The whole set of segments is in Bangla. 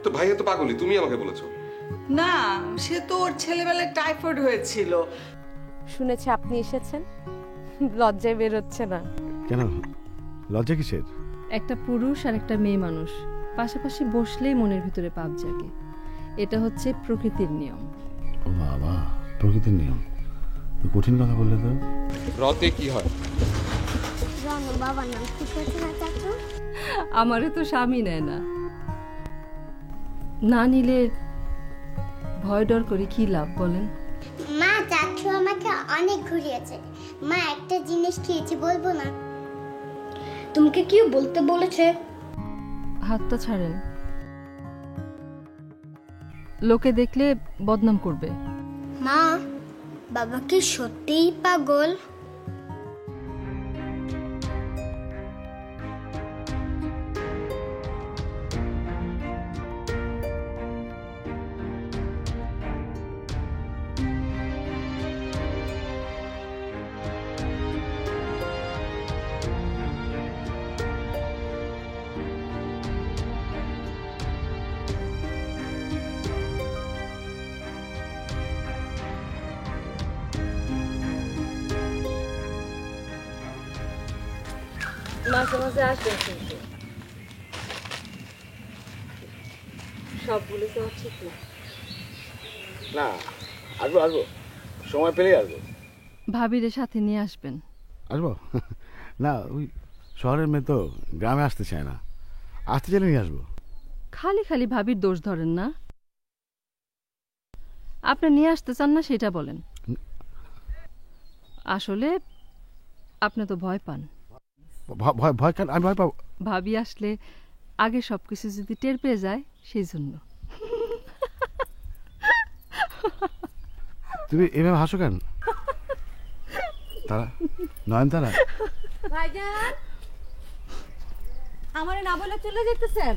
তো ভাইয়া তো পাগলই, তুমি আমাকে বলেছো। না, সে তো ওর ছেলেবেলায় টাইফয়েড হয়েছিল। শুনেছি আপনি এসেছেন, লজ্জায় বেরোচ্ছে না কেন? লজ্জা কিসের? একটা পুরুষ আর একটা মেয়ে মানুষ পাশাপাশি বসলেই মনের ভিতরে পাপ জাগে। এটা হচ্ছে প্রকৃতির নিয়ম। ও বাবা, প্রকৃতির নিয়ম তো কঠিন কথা বললে তো। রতে কি হয়? রনু বাবার নাম ঠিক হয়েছে না চাচু? আমারে তো স্বামী নেয় না, না নিলে ভয় ডর করে কি লাভ বলেন? মা, চাচু আমাকে অনেক ঘুরিয়েছে। মা, একটা জিনিস খেয়েছি, বলবো না? তোমাকে কি বলতে বলেছে? হাতটা ছাড়েন, লোকে দেখলে বদনাম করবে। মা, বাবা কি সত্যিই পাগল? মাঝে মাঝে আসবেন কিন্তু, সবগুলো তো ঠিক না। না, আসবো আসবো, সময় পেলেই আসবো। ভাবিরে সাথে নিয়ে আসবেন। আসবো না, ওই শহরের মেয়ে তো গ্রামে আসতে চায় না, আসতে চাইলে নিয়ে আসবো। খালি খালি ভাবির দোষ ধরেন না, আপনি নিয়ে আসতে চান না সেটা বলেন। আসলে আপনি তো ভয় পান। ভয় ভয় কেন? আমি ভয় পাবো? ভাবি আসলে আগে সবকিছু যদি টের পেয়ে যায় সেই জন্য। তুমি এভাবে হাসো কেন? তারা নয়নতারা, ভাইজান, আমারে না বলে চলে যেতেছেন?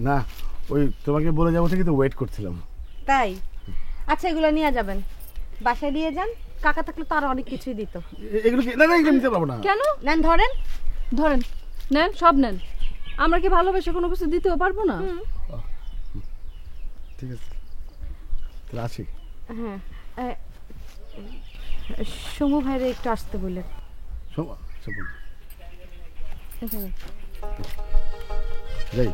না, ওই তোমাকে বলে যাবো থেকে তো ওয়েট করছিলাম। তাই? আচ্ছা, এগুলো নিয়ে যাবেন, বাসায় নিয়ে যান। কাকা থাকলে তো আরো অনেক কিছুই দিত। এগুলো কি? না না, এগুলো নিতে পারবো না। কেন? নেন, ধরেন ধরেন, নেন, সব নেন। আমরা কি ভালোবেসে কোনো কিছু দিতেও পারবো না? ঠিক আছে, তাহলে আছি। হ্যাঁ, সমু ভাইরে একটু আসতে বললেন। যাই।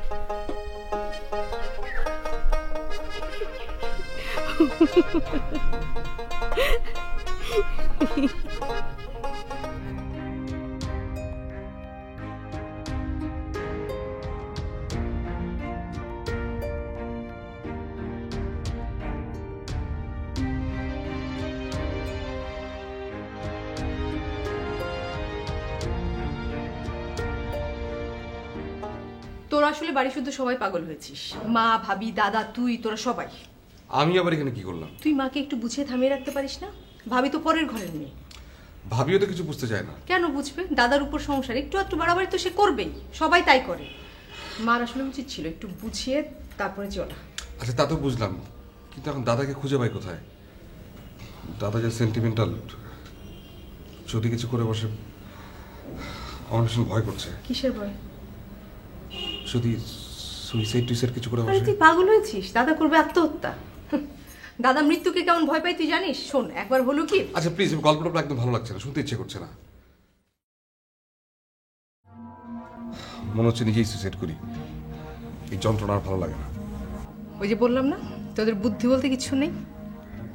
তোরা আসলে বাড়ি শুদ্ধ সবাই পাগল হয়েছিস, মা, ভাবি, দাদা, তুই, তোরা সবাই। আমি আবার এখানে কি করলাম? তুই মাকে একটু বুঝিয়ে থামিয়ে রাখতে পারিস না? ভাবি তো পরের ঘরের মেয়ে। ভাবিও তো কিছু বুঝতে চায় না। কেন বুঝবে? দাদার উপর সংসার, একটু একটু বাড়াবাড়ি তো সে করবেই, সবাই তাই করে। মার আসলে উচিত ছিল একটু বুঝিয়ে তারপরে চলা। আচ্ছা, তা তো বুঝলাম, কিন্তু এখন দাদাকে খুঁজে পাই কোথায়? দাদা যে সেন্টিমেন্টাল, যদি কিছু করে বসে আমার ভীষণ ভয় করছে। কিসের ভয়? যদি সুইসাইড টুইসাইড কিছু করে বসে। তুই পাগল হয়েছিস? দাদা করবে আত্মহত্যা? দাদা মৃত্যুকে কেমন ভয় পাই তুই জানিস? শোন, একবার হলো কি। আচ্ছা প্লিজ, গল্পটা একদম ভালো লাগছে না, শুনতে ইচ্ছে করছে না। মনে হচ্ছে নিজেই সুইসাইড করি, এই যন্ত্রণা আর ভালো লাগে না। ওই যে বললাম না, তোদের বুদ্ধি বলতে কিছু নেই।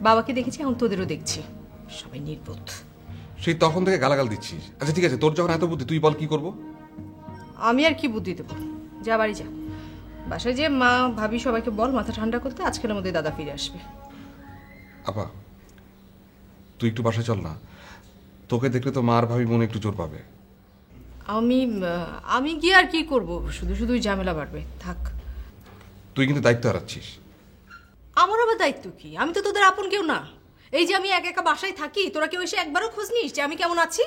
বাবাকে দেখেছি, এখন তোদেরও দেখছি, সবাই নির্বোধ। সেই তখন থেকে গালাগাল দিচ্ছিস। আচ্ছা ঠিক আছে, তোর যখন এত বুদ্ধি, তুই বল কি করবো? আমি আর কি বুদ্ধি দেবো? যা বাড়ি যা, বাসায় যে মা, ভাবি সবাইকে বল মাথা ঠান্ডা করতে, আজকের মধ্যে দাদা ফিরে আসবে। আপা, তুই একটু বাসায় চল না, তোকে দেখলে তো মা আর ভাবি মনে একটু জোর পাবে। আমি গিয়ে আর কি করব? শুধু শুধুই ঝামেলা বাড়বে, থাক। তুই কিন্তু দায়িত্ব হারাচ্ছিস। আমার আবার দায়িত্ব কি? আমি তো তোদের আপন কেউ না। এই যে আমি একা একা বাসায় থাকি, তোরা কেউ এসে একবারও খোঁজ নিস যে আমি কেমন আছি?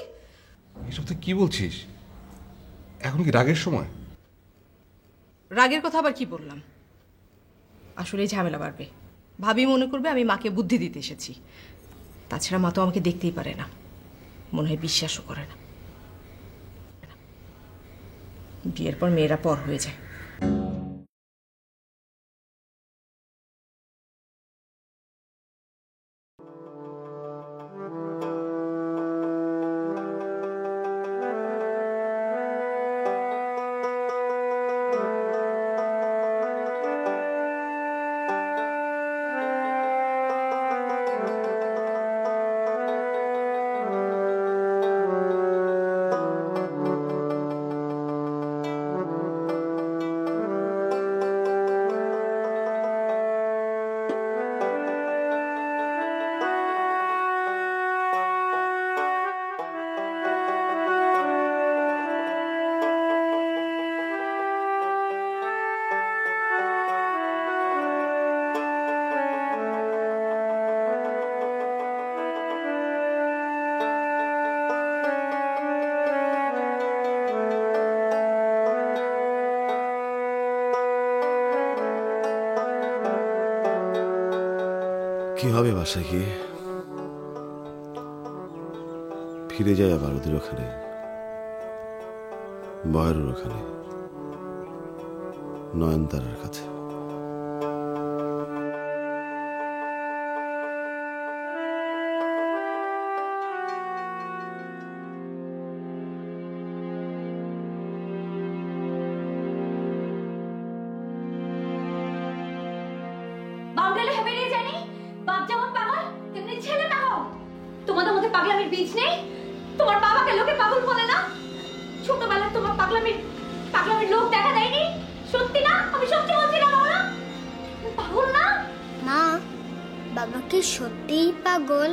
এসব তুই কি বলছিস? এখন কি রাগের সময়? রাগের কথা আবার কি বললাম? আসলে ঝামেলা বাড়বে, ভাবি মনে করবে আমি মাকে বুদ্ধি দিতে এসেছি। তাছাড়া মা তো আমাকে দেখতেই পারে না, মনে হয় বিশ্বাসও করে না। বিয়ের পর মেয়েরা পর হয়ে যায়। কি হবে বাসায় গিয়ে? ফিরে যায় আবার ওদের ওখানে, বয়ের ওখানে, নয়নতারার কাছে। বাউন্ডালে হবে নিয়ে জানি বাপ যেমন পাগল তেমনি ছেলে না হোক। তোমাদের মধ্যে পাগলামির বীজ নেই? তোমার বাবাকে লোকে পাগল বলে না? ছোটবেলায় তোমার পাগলামির লোক দেখা দেয়নি? সত্যি না? আমি সত্যি বলছি না বাবা, পাগল না? মা, বাবা কি সত্যিই পাগল?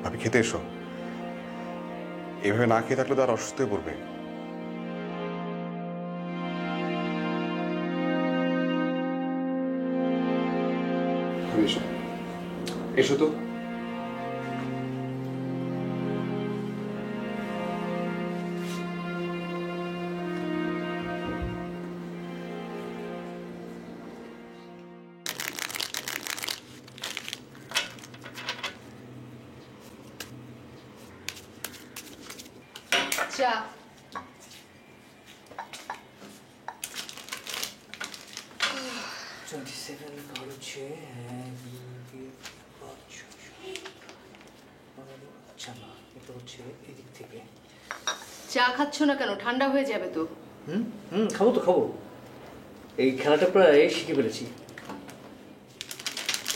ভাবি খেতে এসো, এভাবে না খেয়ে থাকলে তো আর অসুস্থ হয়ে পড়বে। এসো এসো তো। চা। চা খাচ্ছ না কেন? ঠান্ডা হয়ে যাবে তো। খাবো তো খাবো, এই খেলাটা প্রায় শিখে ফেলেছি।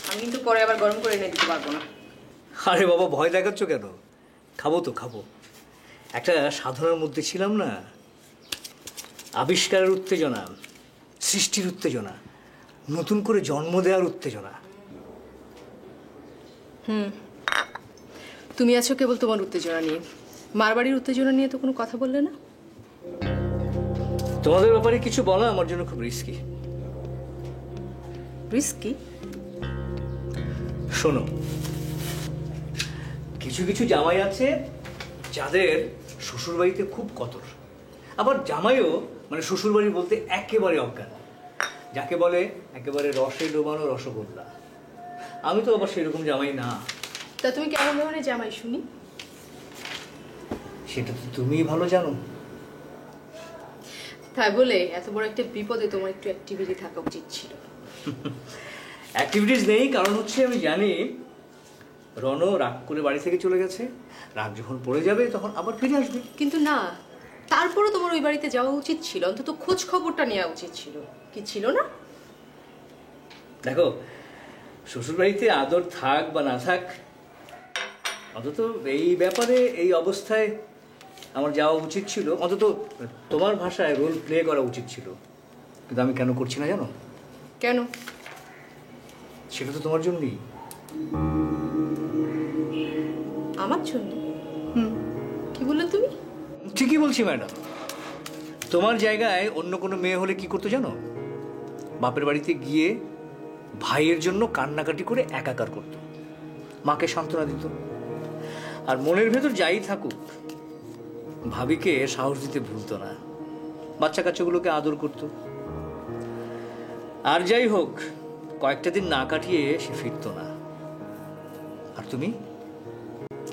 আমি কিন্তু পরে আবার গরম করে এনে দিতে পারবো না। আরে বাবা, ভয় দেখাচ্ছ কেন? খাবো তো খাবো। একটা সাধনার মধ্যে ছিলাম না, আবিষ্কারের উত্তেজনা, সৃষ্টির উত্তেজনা, নতুন করে জন্ম দেওয়ার উত্তেজনা। তুমি আছো কেবল তোমার উত্তেজনা নিয়ে, মারবাড়ির উত্তেজনা নিয়ে তো কোনো কথা বললে না। তোমাদের ব্যাপারে কিছু বলা আমার জন্য খুব রিস্কি। রিস্কি? শোনো, কিছু কিছু জামাই আছে যাদের শ্বশুরবাড়িতে খুব কদর, আবার জামাইও মানে শ্বশুরবাড়ি বলতে একেবারে অজ্ঞান, যাকে বলে একেবারে রসে ডোবানো রসগোল্লা। আমি তো আবার সেরকম জামাই না। তা তুমি কেমন ধরনের জামাই শুনি? সেটা তো তুমিই ভালো জানো। তাই বলে এত বড় একটা বিপদে তোমার একটু অ্যাক্টিভিটি থাকা উচিত ছিল। অ্যাক্টিভিটিস নেই, কারণ হচ্ছে আমি জানি রণ রাগ করে বাড়ি থেকে চলে গেছে, রাগ যখন পড়ে যাবে তখন আবার ফিরে আসবে। কিন্তু না, তারপরও তোমার ওই বাড়িতে যাওয়া উচিত ছিল, অন্তত খোঁজ খবরটা নেওয়া উচিত ছিল, কি ছিল না? দেখো, শ্বশুরবাড়িতে আদর থাক বা না থাক, অন্তত এই ব্যাপারে এই অবস্থায় আমার যাওয়া উচিত ছিল, অন্তত তোমার ভাষায় রোল প্লে করা উচিত ছিল। কিন্তু আমি কেন করছি না জানো? কেন? সেটা তো তোমার জন্যই। আমার জন্য? কি বললে তুমি? ঠিকই বলছি ম্যাডাম। তোমার জায়গায় অন্য কোনো মেয়ে হলে কি করতো জানো? বাপের বাড়িতে গিয়ে ভাইয়ের জন্য কান্নাকাটি করে একাকার করত, মাকে সান্ত্বনা দিত, আর মনের ভেতর যাই থাকুক ভাবিকে সাহস দিতে ভুলতো না, বাচ্চা কাচ্চাগুলোকে আদর করত। আর যাই হোক, কয়েকটা দিন না কাটিয়ে সে ফিরতো না। আর তুমি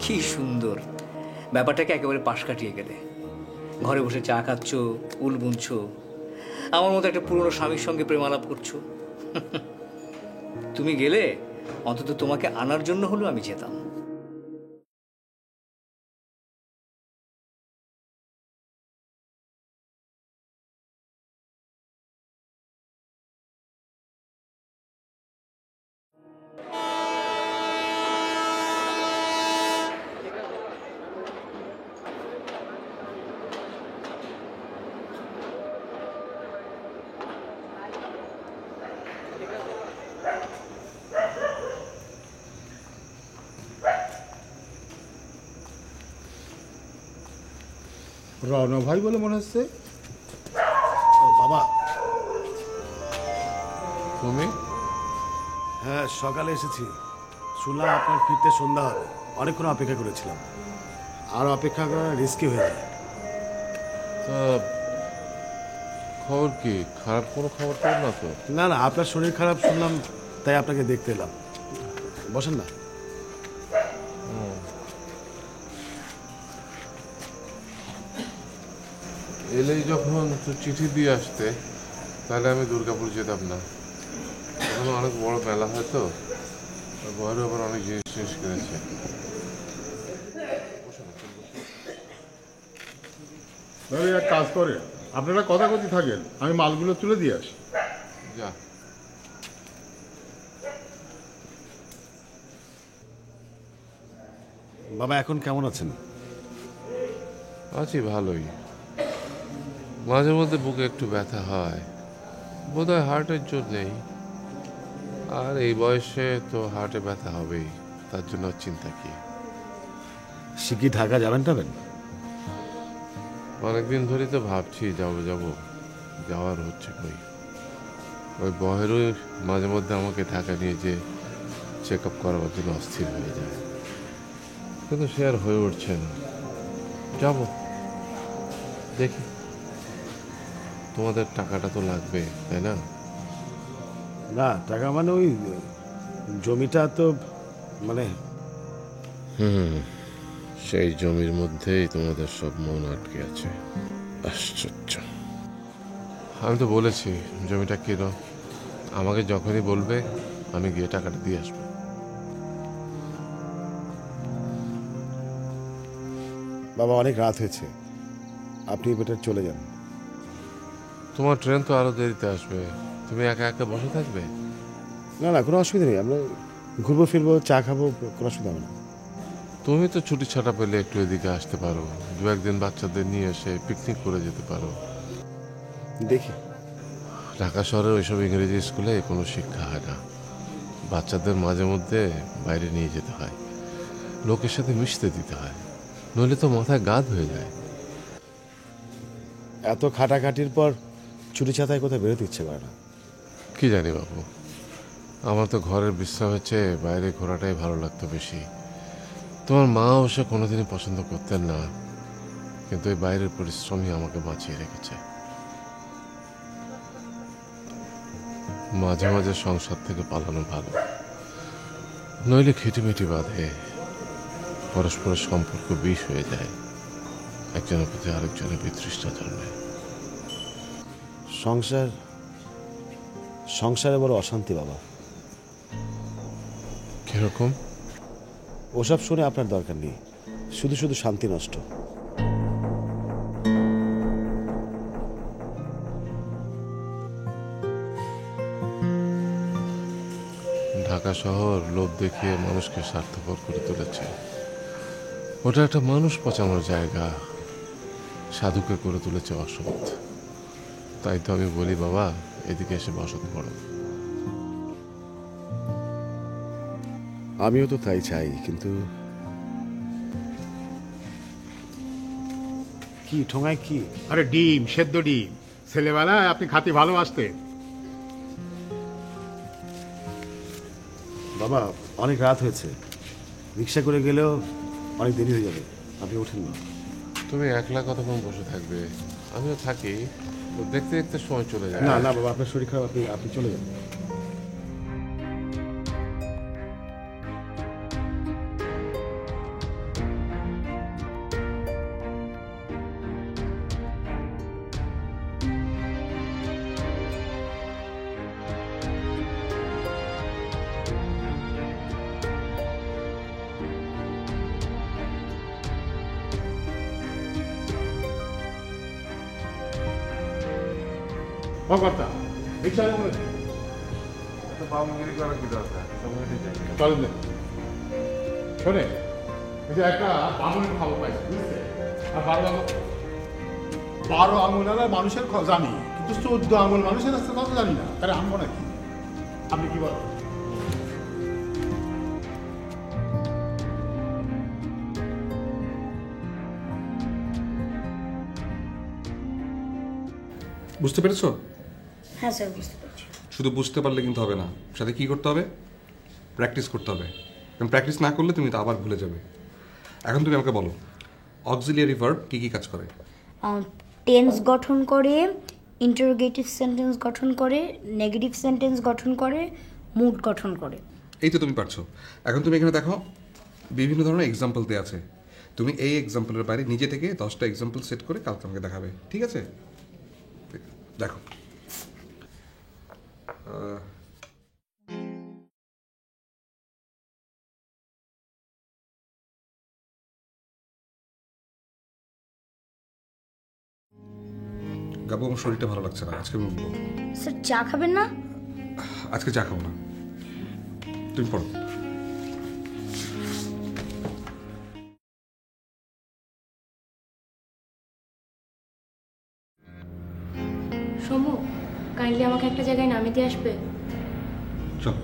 কি সুন্দর ব্যাপারটাকে একেবারে পাশ কাটিয়ে গেলে, ঘরে বসে চা খাচ্ছ, উল বুনছ, আমার মতো একটা পুরনো স্বামীর সঙ্গে প্রেমালাপ করছো। তুমি গেলে অন্তত তোমাকে আনার জন্য হলেও আমি যেতাম। রণ ভাই বলে মনে হচ্ছে। ও বাবা, তুমি? হ্যাঁ, সকালে এসেছি, শুনলাম আপনার ফিরতে সন্ধ্যা হবে, অনেকক্ষণ অপেক্ষা করেছিলাম। আর অপেক্ষা করা রিস্কি হয়ে যায়। তা খবর কি? খারাপ কোনো খবর পাই না তো? না না, আপনার শরীর খারাপ শুনলাম, তাই আপনাকে দেখতে এলাম। বসেন না। এলেই যখন তো চিঠি দিয়ে আসতে, তাহলে আমি দুর্গাপুর যেতাম না। ওখানে অনেক বড় মেলা হয় তো, ঘরে আবার অনেক জিনিস টিনিস কিনেছে। এক কাজ করে, আপনারা কথা কথি থাকেন, আমি মালগুলো তুলে দিয়ে আসি। যা। বাবা এখন কেমন আছেন? আছি ভালোই। মাঝে মধ্যে বুকে একটু ব্যথা হয়, বোধহয় হার্টের জন্যেই। আর এই বয়সে তো হার্টে ব্যথা হবেই, তার জন্য চিন্তা কি। শিগগির ঢাকা যাবেন টাবেন? অনেকদিন ধরেই তো ভাবছি যাবো যাওয়ার হচ্ছে কই। ওই বহেরও মাঝে মধ্যে আমাকে ঢাকা নিয়ে যে চেক আপ করাবার জন্য অস্থির হয়ে যায়, কিন্তু সে আর হয়ে উঠছে না। যাব, দেখি। তোমাদের টাকাটা তো লাগবে, তাই না? না, টাকা মানে ওই জমিটা তো মানে। সেই জমির মধ্যেই তোমাদের সব মন আটকে আছে। আশ্চর্য। আমি তো বলেছি জমিটা কিনো, আমাকে যখনই বলবে আমি গিয়ে টাকাটা দিয়ে আসবো। বাবা অনেক রাত হয়েছে, আপনি বেটার চলে যান। তোমার ট্রেন তো আরো দেরিতে আসবে, তুমি একা একা বসে থাকবে? না না, কোনো অসুবিধা নেই, আমরা ঘুরবো ফিরবো, চা খাবো, কোনো অসুবিধা হবে না। তুমি তো ছুটি ছাটা পেলে একটু এদিকে আসতে পারো, দু একদিন বাচ্চাদের নিয়ে এসে পিকনিক করে যেতে পারো। দেখি। ঢাকা শহরের ওইসব ইংরেজি স্কুলে কোনো শিক্ষা হয় না, বাচ্চাদের মাঝে মধ্যে বাইরে নিয়ে যেতে হয়, লোকের সাথে মিশতে দিতে হয়, নইলে তো মাথায় গাদ হয়ে যায়। এত খাটাখাটির পর ছুটি ছাতায় কোথায় বেরোতে ইচ্ছে করে না। কি জানি বাবু, আমার তো ঘরের বিশ্রামের চেয়ে বাইরে ঘোরাটাই ভালো লাগতো বেশি। তোমার মা অবশ্য কোনোদিনই পছন্দ করতেন না, কিন্তু এই বাইরের পরিশ্রমই আমাকে বাঁচিয়ে রেখেছে। মাঝে মাঝে সংসার থেকে পালানো ভালো, নইলে খিটিমিটি বাঁধে, পরস্পরের সম্পর্ক বিষ হয়ে যায়, একজনের প্রতি আরেকজনের বিতৃষ্ণা জন্মে। সংসারে বড় অশান্তি বাবা। কিরকম? ওসব শুনে আপনার দরকার নেই, শুধু শুধু শান্তি নষ্ট। ঢাকা শহর লোভ দেখিয়ে মানুষকে স্বার্থপর করে তুলেছে। ওটা একটা মানুষ পচানোর জায়গা, সাধুকে করে তুলেছে অসৎ। তাই তো আমি বলি বাবা, এদিকে এসে বসত পড়ো। আমিও তো তাই চাই, কিন্তু কি ঠোঙায় কি? আরে ডিম, সেদ্ধ ডিম। ছেলেবেলায় আপনি খাতি ভালোবাসতেন। বাবা অনেক রাত হয়েছে, রিক্সা করে গেলেও অনেক দেরি হয়ে যাবে, আপনি ওঠেন না। তুমি একলা কতক্ষণ বসে থাকবে? আমিও থাকি, দেখতে দেখতে সময় চলে যায়। না না বাবা, আপনার শরীর খারাপ, আপনি চলে যান। কথা রিক্সা বামগিরি করা কি দরকার? চলেন না। শোনে, এই যে একটা বামনের খবর পাইছি, বুঝছে? আর 12 আঙুল মানুষের জানি, কিন্তু 14 আঙুল মানুষের রাস্তা কত জানি না। তাহলে আনবো নাকি? আপনি কি বলেন? বুঝতে পেরেছো? হ্যাঁ স্যার, বুঝতে পারছি। শুধু বুঝতে পারলে কিন্তু হবে না, সাথে কি করতে হবে? প্র্যাকটিস করতে হবে। কারণ প্র্যাকটিস না করলে তুমি তো আবার ভুলে যাবে। এখন তুমি আমাকে বলো অক্সিলিয়ারি ভার্ব কী কী কাজ করে? টেন্স গঠন করে, ইন্টারোগেটিভ সেন্টেন্স গঠন করে, নেগেটিভ সেন্টেন্স গঠন করে, মুড গঠন করে। এই তো তুমি পারছো। এখন তুমি এখানে দেখো বিভিন্ন ধরনের এক্সাম্পল দেওয়া আছে। তুমি এই এক্সাম্পলের বাইরে নিজে থেকে 10টা এক্সাম্পল সেট করে কালকে আমাকে দেখাবে, ঠিক আছে? দেখো গাবু, আমার শরীরটা ভালো লাগছে না, আজকে আমি উঠবো। স্যার চা খাবেন না? আজকে চা খাবো না, তুমি পড়ো। সমু, কাইন্ডলি আমাকে একটা জায়গায় নামিয়ে দিয়ে আসবে। চল।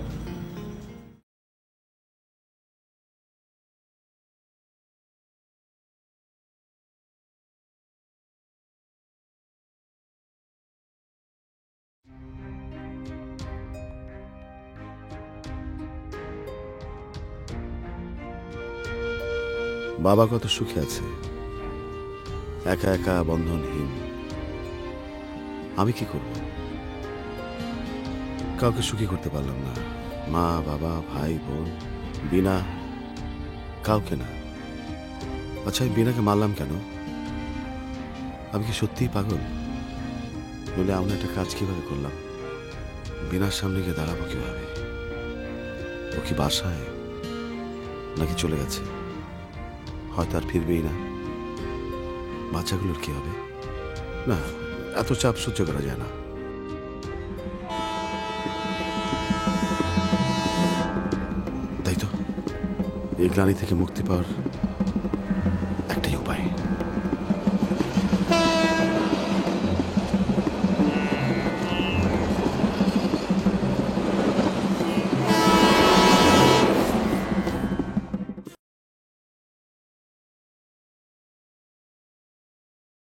বাবা কত সুখে আছে, একা একা, বন্ধনহীন। আমি কি করব? কাউকে সুখী করতে পারলাম না। মা, বাবা, ভাই, বোন, বিনা, কাউকে না। আচ্ছা, আমি বিনাকে মারলাম কেন? আমি কি সত্যিই পাগল? বলে এমন একটা কাজ কিভাবে করলাম? বিনার সামনে গিয়ে দাঁড়াবো কিভাবে? ও কি বাসায় নাকি চলে গেছে? হয়তো আর ফিরবেই না। বাচ্চাগুলোর কি হবে? না, এত চাপ সহ্য করা যায় না। তাই তো এই গ্লানি থেকে মুক্তি পাওয়ার একটাই উপায়,